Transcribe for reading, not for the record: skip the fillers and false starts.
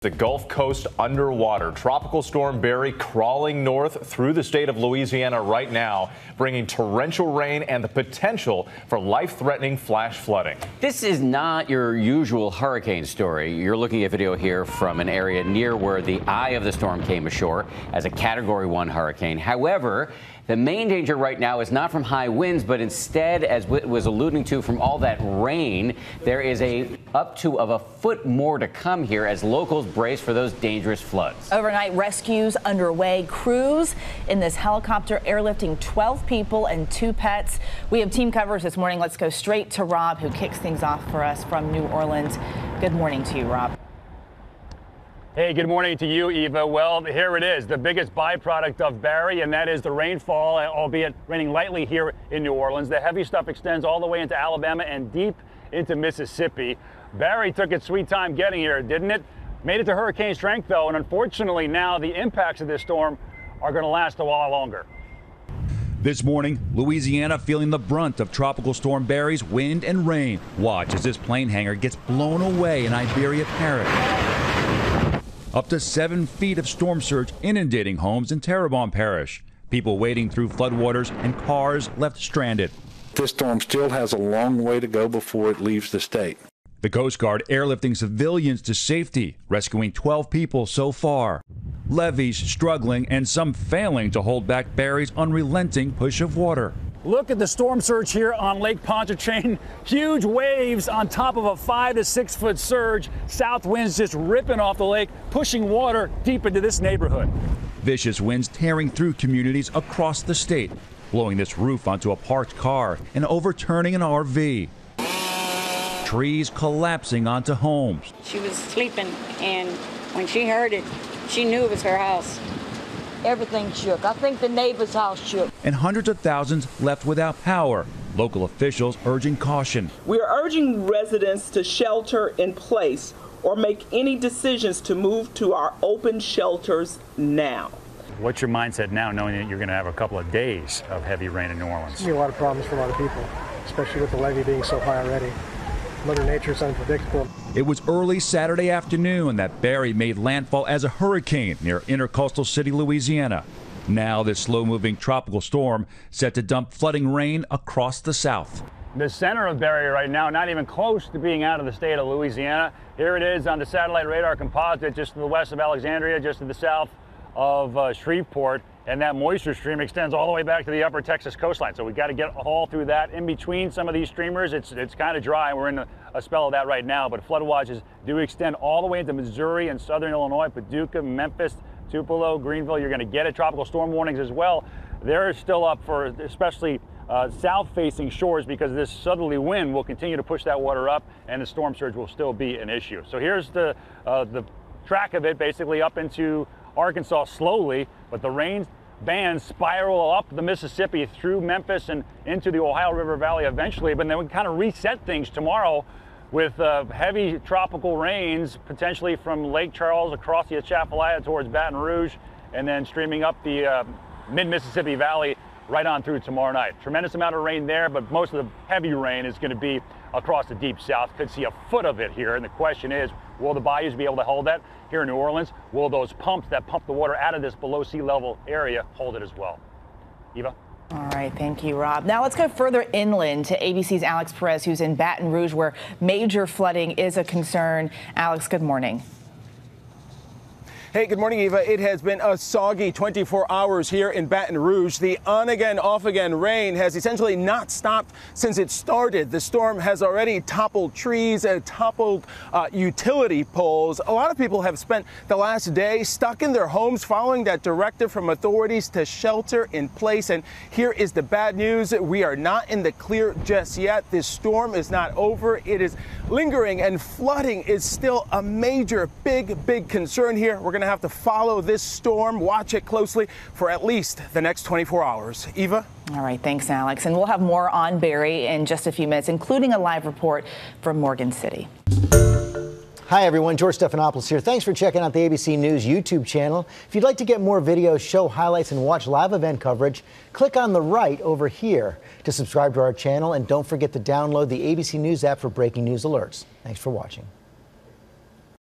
The Gulf Coast underwater. Tropical storm Barry crawling north through the state of Louisiana right now, bringing torrential rain and the potential for life-threatening flash flooding. This is not your usual hurricane story. You're looking at video here from an area near where the eye of the storm came ashore as a Category 1 hurricane. However, the main danger right now is not from high winds, but instead, as Whit was alluding to, from all that rain. There is up to a foot more to come here as locals brace for those dangerous floods. Overnight rescues underway. Crews in this helicopter airlifting 12 people and 2 pets. We have team coverage this morning. Let's go straight to Rob, who kicks things off for us from New Orleans. Good morning to you, Rob. Hey, good morning to you, Eva. Well, here it is, the biggest byproduct of Barry, and that is the rainfall, albeit raining lightly here in New Orleans. The heavy stuff extends all the way into Alabama and deep into Mississippi. Barry took its sweet time getting here, didn't it? Made it to hurricane strength, though, and unfortunately now the impacts of this storm are going to last a while longer. This morning, Louisiana feeling the brunt of Tropical Storm Barry's wind and rain. Watch as this plane hangar gets blown away in Iberia Parish. Up to 7 feet of storm surge inundating homes in Terrebonne Parish. People wading through floodwaters and cars left stranded. This storm still has a long way to go before it leaves the state. The Coast Guard airlifting civilians to safety, rescuing 12 people so far. Levees struggling and some failing to hold back Barry's unrelenting push of water. Look at the storm surge here on Lake Pontchartrain. Huge waves on top of a 5 to 6 foot surge. South winds just ripping off the lake, pushing water deep into this neighborhood. Vicious winds tearing through communities across the state, blowing this roof onto a parked car and overturning an RV. Trees collapsing onto homes. She was sleeping, and when she heard it, she knew it was her house. Everything shook. I think the neighbor's house shook. And hundreds of thousands left without power. Local officials urging caution. We are urging residents to shelter in place or make any decisions to move to our open shelters now. What's your mindset now, knowing that you're going to have a couple of days of heavy rain in New Orleans? There's a lot of problems for a lot of people, especially with the levee being so high already. Mother Nature's unpredictable. It was early Saturday afternoon that Barry made landfall as a hurricane near intercoastal city, Louisiana. Now this slow-moving tropical storm set to dump flooding rain across the south. The center of Barry right now, not even close to being out of the state of Louisiana. Here it is on the satellite radar composite just to the west of Alexandria, just to the south of Shreveport. And that moisture stream extends all the way back to the upper Texas coastline. So we've got to get all through that. In between some of these streamers, it's kind of dry. We're in a spell of that right now, but flood watches do extend all the way into Missouri and southern Illinois, Paducah, Memphis, Tupelo, Greenville. You're going to get it. Tropical storm warnings as well. They're still up for especially south-facing shores because this southerly wind will continue to push that water up and the storm surge will still be an issue. So here's the track of it, basically up into Arkansas slowly, but the rain bands spiral up the Mississippi through Memphis and into the Ohio River Valley eventually, but then we kind of reset things tomorrow with heavy tropical rains potentially from Lake Charles across the Atchafalaya towards Baton Rouge and then streaming up the mid-Mississippi Valley right on through tomorrow night. Tremendous amount of rain there, but most of the heavy rain is going to be across the deep south. Could see a foot of it here, and the question is, will the bayous be able to hold that here in New Orleans? Will those pumps that pump the water out of this below sea level area hold it as well? Eva? All right, thank you, Rob. Now let's go further inland to ABC's Alex Perez, who's in Baton Rouge, where major flooding is a concern. Alex, good morning. Hey, good morning, Eva. It has been a soggy 24 hours here in Baton Rouge. The on-again, off-again rain has essentially not stopped since it started. The storm has already toppled trees and toppled utility poles. A lot of people have spent the last day stuck in their homes following that directive from authorities to shelter in place. And here is the bad news. We are not in the clear just yet. This storm is not over. It is lingering, and flooding is still a major, big concern here. We're going to have to follow this storm, watch it closely for at least the next 24 hours. Eva? All right, thanks, Alex. And we'll have more on Barry in just a few minutes, including a live report from Morgan City. Hi, everyone. George Stephanopoulos here. Thanks for checking out the ABC News YouTube channel. If you'd like to get more videos, show highlights, and watch live event coverage, click on the right over here to subscribe to our channel. And don't forget to download the ABC News app for breaking news alerts. Thanks for watching.